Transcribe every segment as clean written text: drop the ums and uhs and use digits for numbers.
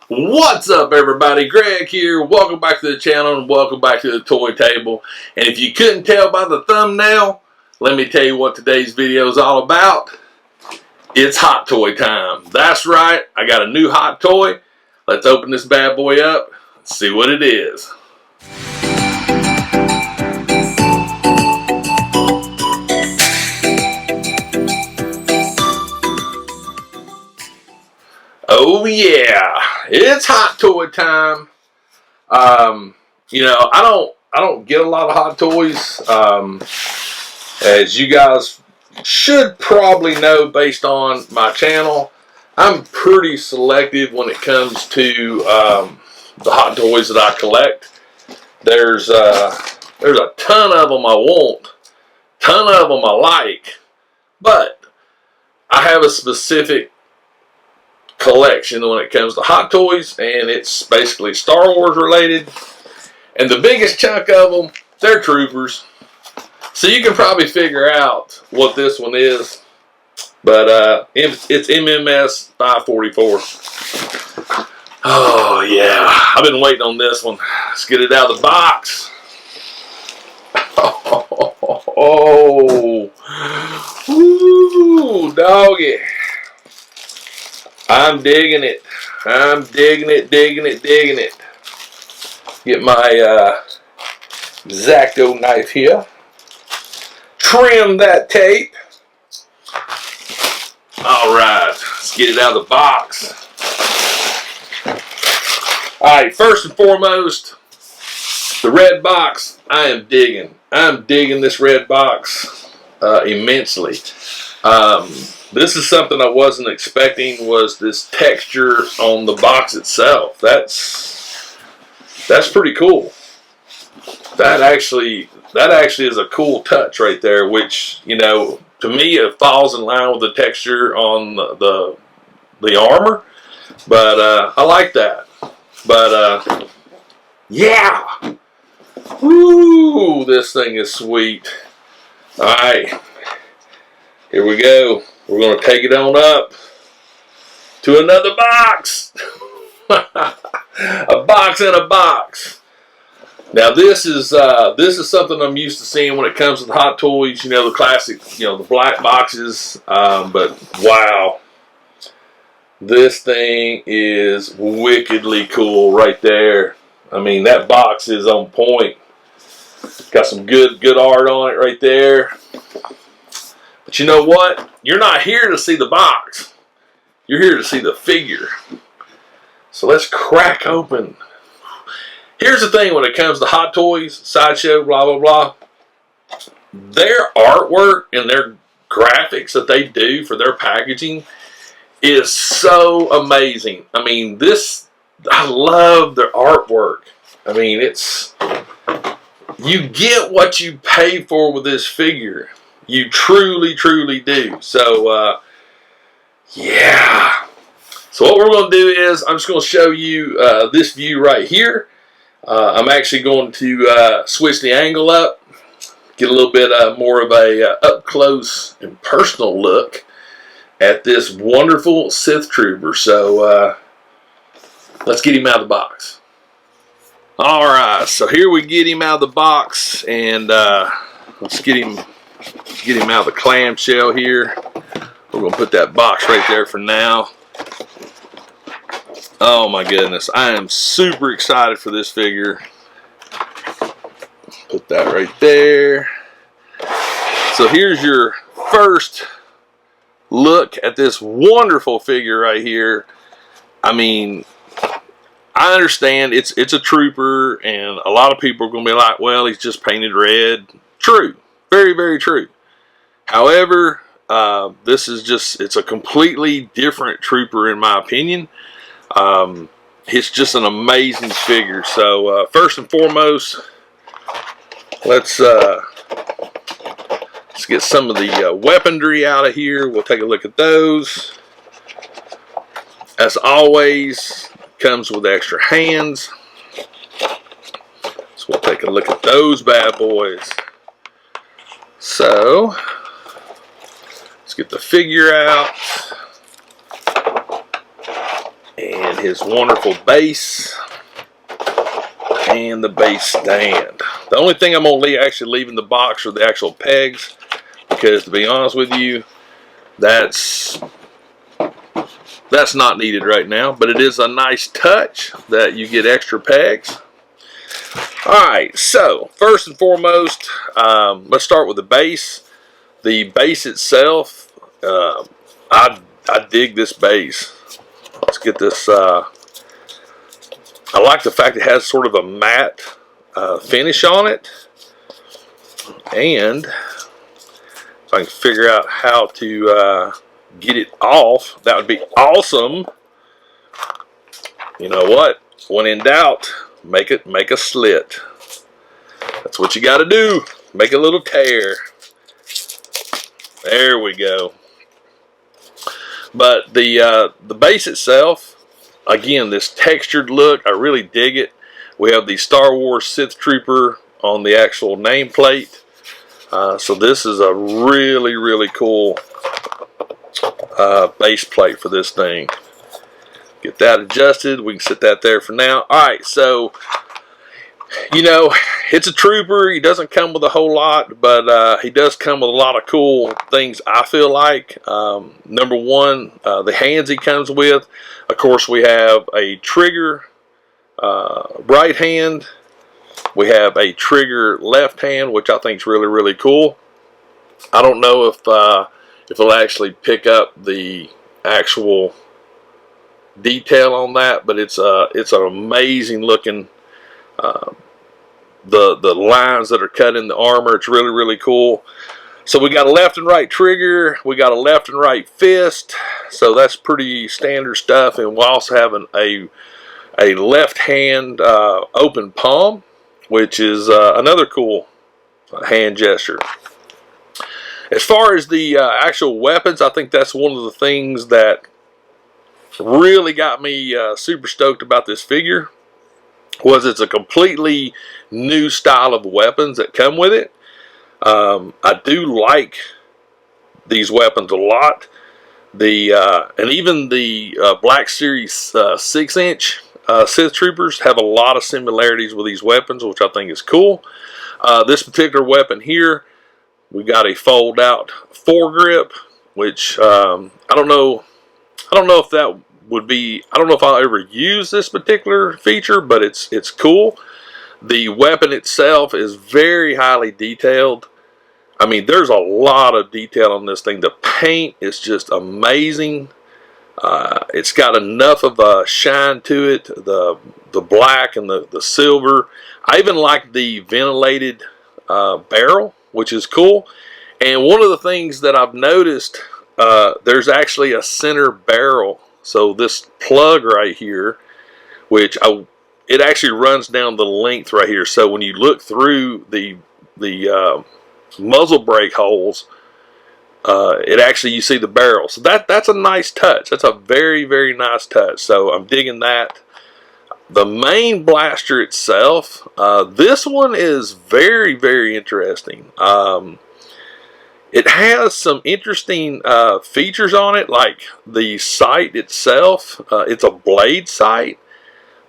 What's up, everybody? Greg here. Welcome back to the channel and welcome back to the toy table. And if you couldn't tell by the thumbnail, let me tell you what today's video is all about. It's hot toy time. That's right, I got a new hot toy. Let's open this bad boy up and see what it is. Oh yeah, it's hot toy time. I don't get a lot of hot toys. As you guys should probably know based on my channel, I'm pretty selective when it comes to the hot toys that I collect. There's a ton of them I want, ton of them I like, but I have a specific collection when it comes to hot toys, and it's basically Star Wars related, and the biggest chunk of them, they're troopers. So you can probably figure out what this one is, but it's MMS 544. Oh yeah, I've been waiting on this one. Let's get it out of the box. Oh, ooh, doggy. I'm digging it. I'm digging it, digging it, digging it. Get my X-Acto knife here. Trim that tape. Alright, let's get it out of the box. Alright, first and foremost, the red box, I am digging. I'm digging this red box immensely. This is something I wasn't expecting, was this texture on the box itself. That's pretty cool. That actually is a cool touch right there, which, you know, to me it falls in line with the texture on the armor. But I like that. But yeah. Woo, this thing is sweet. Alright. Here we go. We're going to take it on up to another box. A box in a box. Now this is something I'm used to seeing when it comes to the hot toys. You know, the classic, you know, the black boxes. But wow, this thing is wickedly cool right there. I mean, that box is on point. Got some good art on it right there. But you know what? You're not here to see the box. You're here to see the figure. So let's crack open. Here's the thing when it comes to hot toys, Sideshow, blah, blah, blah. Their artwork and their graphics that they do for their packaging is so amazing. I mean, I love their artwork. I mean, you get what you pay for with this figure. You truly, truly do. So, yeah. So what we're going to do is, I'm just going to show you this view right here. I'm actually going to switch the angle up, get a little bit more of a up-close and personal look at this wonderful Sith Trooper. So, let's get him out of the box. Alright, so here we get him out of the box, and let's get him out of the clamshell here. We're going to put that box right there for now. Oh my goodness, I am super excited for this figure. Put that right there. So here's your first look at this wonderful figure right here. I mean, I understand it's a trooper, and a lot of people are going to be like, well, he's just painted red. True. Very, very true. However, this is it's a completely different trooper in my opinion. It's just an amazing figure. So first and foremost, let's get some of the weaponry out of here. We'll take a look at those. As always, comes with extra hands. So we'll take a look at those bad boys. So let's get the figure out. And his wonderful base and the base stand. The only thing I'm going to actually leave in the box are the actual pegs, because to be honest with you, that's not needed right now, but it is a nice touch that you get extra pegs. Alright, so first and foremost, let's start with the base. The base itself, I dig this base. Let's get this. I like the fact it has sort of a matte finish on it, and if I can figure out how to get it off, that would be awesome. You know what? When in doubt, make a slit. That's what you got to do. Make a little tear. There we go. But the base itself, again, this textured look, I really dig it. We have the Star Wars Sith Trooper on the actual nameplate. So this is a really, really cool base plate for this thing. Get that adjusted. We can set that there for now. Alright, so, you know, it's a trooper. He doesn't come with a whole lot, but he does come with a lot of cool things, I feel like. Number one, the hands he comes with. Of course, we have a trigger right hand. We have a trigger left hand, which I think is really, really cool. I don't know if it'll actually pick up the actual detail on that, but it's an amazing looking. The lines that are cut in the armor, it's really, really cool. So we got a left and right trigger, we got a left and right fist, so that's pretty standard stuff. And we're also having a left hand open palm, which is another cool hand gesture. As far as the actual weapons, I think that's one of the things that really got me super stoked about this figure. Was it's a completely new style of weapons that come with it. I do like these weapons a lot. And even the Black Series 6-inch Sith Troopers have a lot of similarities with these weapons, which I think is cool. This particular weapon here, we got a fold-out foregrip, which I don't know if that would be. I don't know if I'll ever use this particular feature, but it's cool. The weapon itself is very highly detailed. I mean, there's a lot of detail on this thing. The paint is just amazing. It's got enough of a shine to it. The black and the silver. I even like the ventilated barrel, which is cool. And one of the things that I've noticed, there's actually a center barrel. So this plug right here, which it actually runs down the length right here. So when you look through the muzzle brake holes, it actually, you see the barrel. So that's a nice touch. That's a very, very nice touch. So I'm digging that. The main blaster itself, this one is very, very interesting. It has some interesting features on it, like the sight itself. It's a blade sight,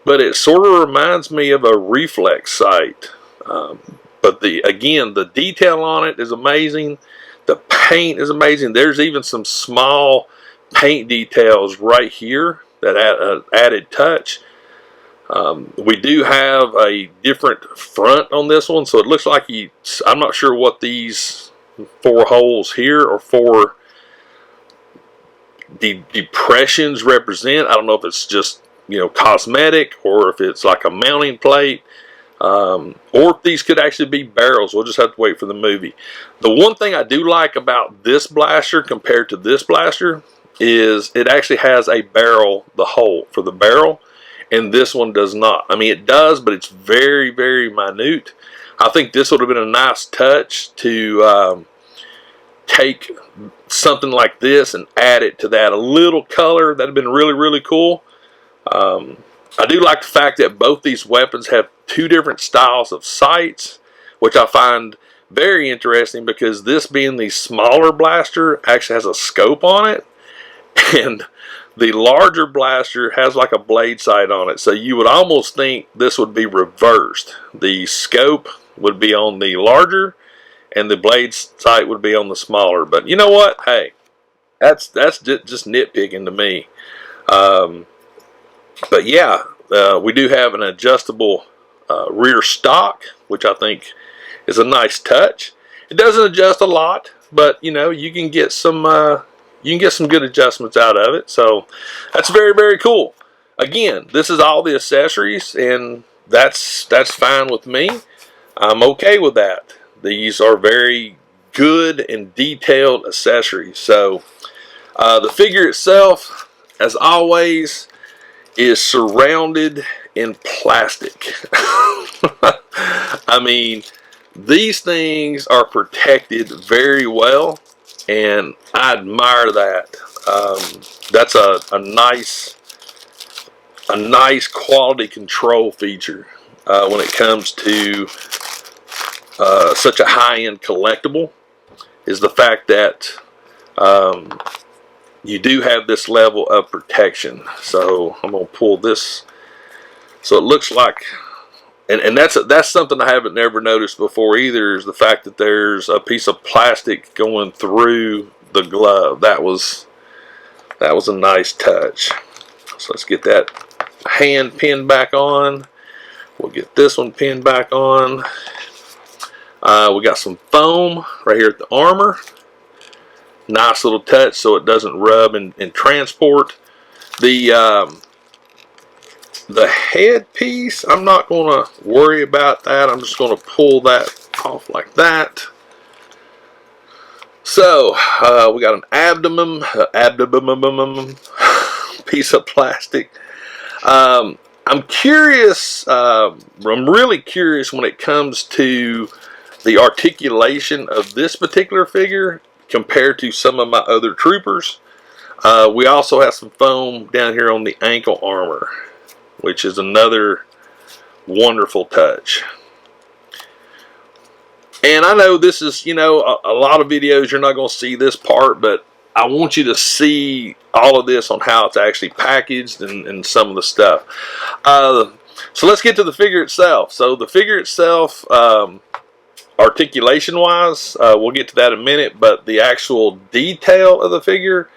but it sort of reminds me of a reflex sight. But again, the detail on it is amazing. The paint is amazing. There's even some small paint details right here that add an added touch. We do have a different front on this one, so it looks like I'm not sure what these 4 holes here are for the depressions represent. I don't know if it's just, you know, cosmetic, or if it's like a mounting plate, or if these could actually be barrels. We'll just have to wait for the movie. The one thing I do like about this blaster compared to this blaster is it actually has a barrel, the hole for the barrel, and this one does not. I mean, it does, but it's very, very minute. I think this would have been a nice touch to take something like this and add it to that. A little color, that would have been really, really cool. I do like the fact that both these weapons have 2 different styles of sights, which I find very interesting, because this being the smaller blaster actually has a scope on it. And The larger blaster has like a blade sight on it, so you would almost think this would be reversed. The scope would be on the larger, and the blade sight would be on the smaller. But you know what? Hey, that's just nitpicking to me. But yeah, we do have an adjustable rear stock, which I think is a nice touch. It doesn't adjust a lot, but you know, you can get some good adjustments out of it. So that's very, very cool. Again, this is all the accessories, and that's fine with me. I'm okay with that. These are very good and detailed accessories. So the figure itself, as always, is surrounded in plastic. I mean, these things are protected very well, and I admire that. That's a nice quality control feature when it comes to such a high-end collectible, is the fact that you do have this level of protection. So I'm going to pull this so it looks like, and that's something I haven't never noticed before either, is the fact that there's a piece of plastic going through the glove. That was a nice touch. So let's get that hand pinned back on. We'll get this one pinned back on. We got some foam right here at the armor. Nice little touch so it doesn't rub and transport. The headpiece, I'm not going to worry about that. I'm just going to pull that off like that. So we got an abdomen piece of plastic. I'm curious. I'm really curious when it comes to the articulation of this particular figure compared to some of my other troopers. We also have some foam down here on the ankle armor, which is another wonderful touch. And I know this is, you know, a lot of videos you're not going to see this part, but I want you to see all of this on how it's actually packaged and some of the stuff. So let's get to the figure itself. So the figure itself, articulation wise, we'll get to that in a minute, but the actual detail of the figure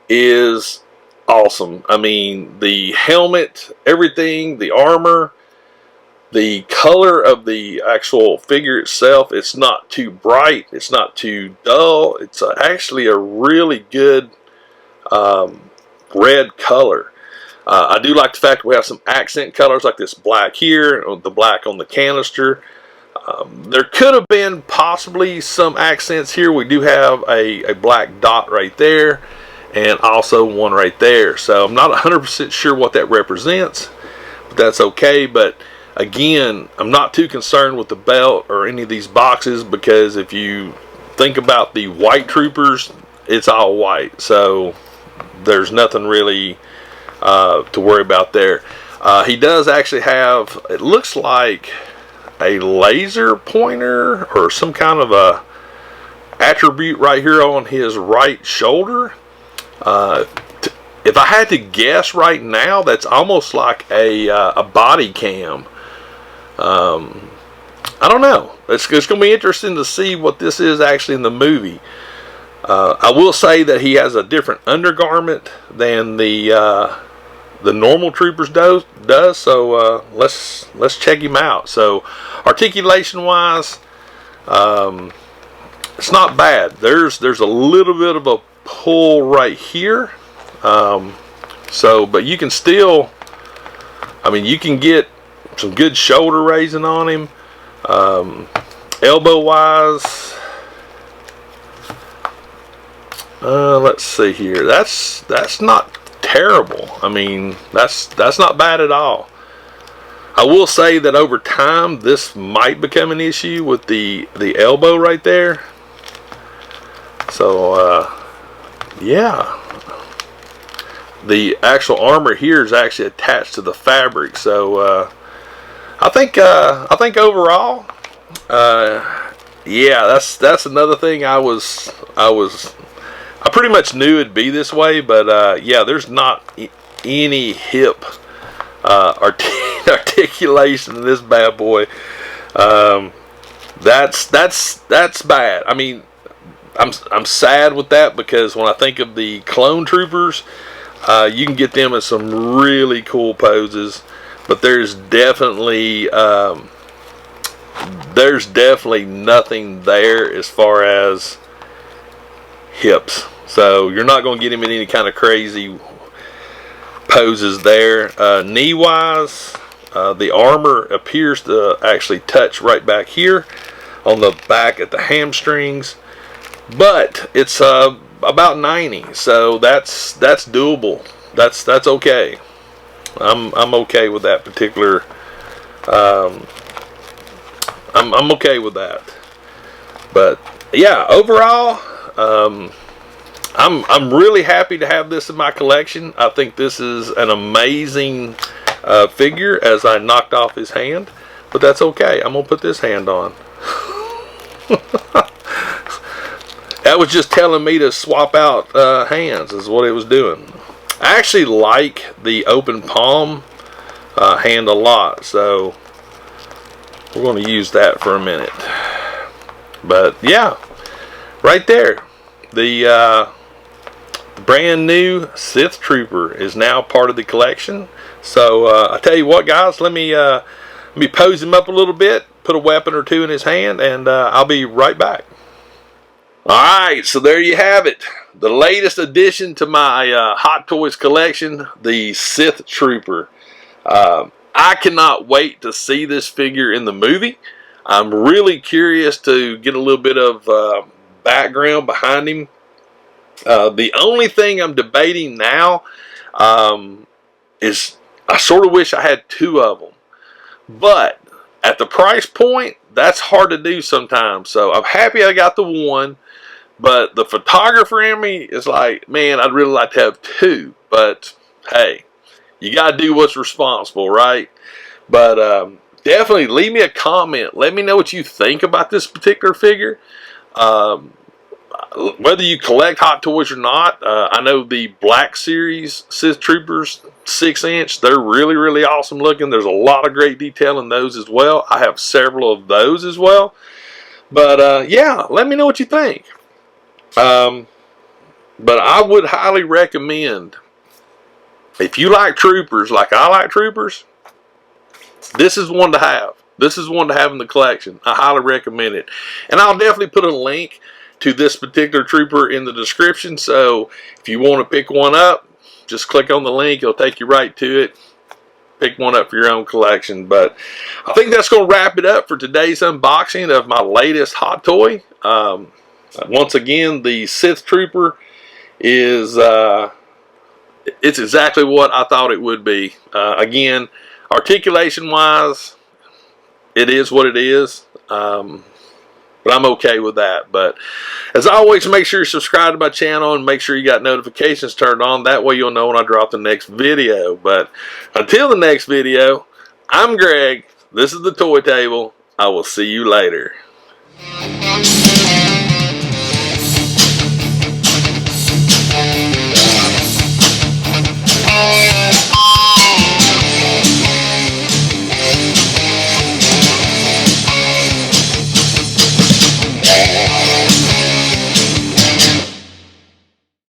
is awesome. I mean, the helmet, everything, the armor, the color of the actual figure itself, it's not too bright, it's not too dull. It's actually a really good red color. I do like the fact that we have some accent colors like this black here, the black on the canister. There could have been possibly some accents here. We do have a black dot right there, and also one right there. So I'm not 100% sure what that represents, but that's okay. But again, I'm not too concerned with the belt or any of these boxes, because if you think about the white troopers, it's all white. So there's nothing really to worry about there. He does actually have, it looks like a laser pointer or some kind of a attribute right here on his right shoulder. If I had to guess right now, that's almost like a body cam. I don't know. It's going to be interesting to see what this is actually in the movie. I will say that he has a different undergarment than the normal troopers does. So let's check him out. So articulation wise, it's not bad. There's a little bit of a pull right here. But you can still, I mean, you can get some good shoulder raising on him. Elbow wise, let's see here. That's not terrible. I mean, that's not bad at all. I will say that over time this might become an issue with the elbow right there. So yeah, the actual armor here is actually attached to the fabric. So I think overall, yeah, that's another thing I was I pretty much knew it'd be this way, but yeah, there's not any hip articulation in this bad boy. That's bad. I mean, I'm sad with that, because when I think of the clone troopers, you can get them in some really cool poses, but there's definitely nothing there as far as hips. So you're not going to get him in any kind of crazy poses there. Knee wise, the armor appears to actually touch right back here on the back at the hamstrings, but it's about 90, so that's doable. That's okay. I'm okay with that particular. I'm okay with that. But yeah, overall, I'm really happy to have this in my collection. I think this is an amazing figure, as I knocked off his hand, but that's okay. I'm gonna put this hand on. That was just telling me to swap out hands, is what it was doing. I actually like the open palm hand a lot, so we're going to use that for a minute. But yeah, right there, the brand new Sith Trooper is now part of the collection. So I tell you what, guys, let me pose him up a little bit, put a weapon or two in his hand, and I'll be right back. Alright, so there you have it. The latest addition to my Hot Toys collection, the Sith Trooper. I cannot wait to see this figure in the movie. I'm really curious to get a little bit of background behind him. The only thing I'm debating now is I sort of wish I had two of them. But at the price point, that's hard to do sometimes. So I'm happy I got the one. But the photographer in me is like, man, I'd really like to have two. But hey, you got to do what's responsible, right? But definitely leave me a comment. Let me know what you think about this particular figure. Whether you collect Hot Toys or not, I know the Black Series Sith Troopers 6-inch, they're really, really awesome looking. There's a lot of great detail in those as well. I have several of those as well. But yeah, let me know what you think. But I would highly recommend, if you like troopers like I like troopers, this is one to have. This is one to have in the collection. I highly recommend it. And I'll definitely put a link to this particular trooper in the description. So if you want to pick one up, just click on the link. It'll take you right to it. Pick one up for your own collection. But I think that's going to wrap it up for today's unboxing of my latest Hot Toy. Once again, the Sith Trooper is it's exactly what I thought it would be. Again, articulation wise, it is what it is, but I'm okay with that. But as always, make sure you subscribe to my channel and make sure you got notifications turned on. That way you'll know when I drop the next video. But until the next video, I'm Greg. This is the Toy Table. I will see you later.